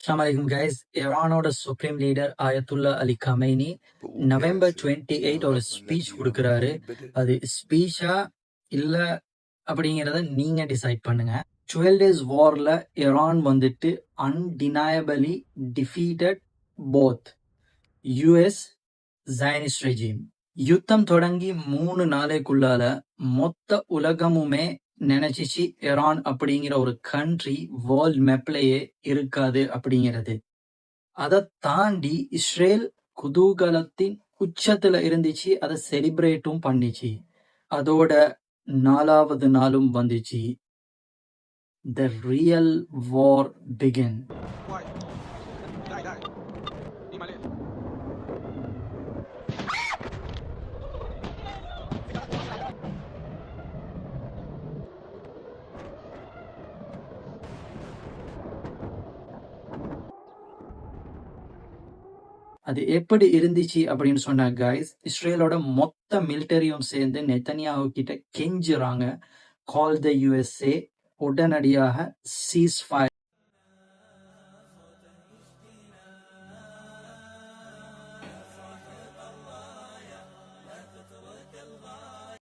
அஸ்ஸலாமு அலைக்கும் guys. ஈரானோட supreme leader Ayatullah அலி கமைனி November 28 ஒரு ஸ்பீச் கொடுக்குறாரு. அது ஸ்பீச்சா இல்ல அப்படிங்கிறத நீங்க டிசைட் பண்ணுங்க. 12 days வார்ல ஈரான் வந்துட்டு undeniably defeated both US Zionist regime. யுத்தம் தொடங்கி 3 நாளைக்குள்ளால மொத்த உலகமுமே நினைச்சிச்சு ஈரான் அப்படிங்கிற ஒரு கண்ட்ரி வேர்ல்ட் மேப்லயே இருக்காது அப்படிங்கிறது. அதை தாண்டி இஸ்ரேல் குதூகலத்தின் உச்சத்துல இருந்துச்சு, அதை செலிப்ரேட்டும் பண்ணிச்சு. அதோட 4வது நாளும் வந்துச்சு. The real war began. அது எப்படி இருந்துச்சு அப்படின்னு சொன்னா கைஸ், இஸ்ரேலோட மொத்த மிலிட்டரியும் சேர்ந்து நெத்தனியாஹு கிட்ட கெஞ்சுறாங்க, கால் த யுஎஸ்ஏ உடனடியாக சீஸ் ஃபயர்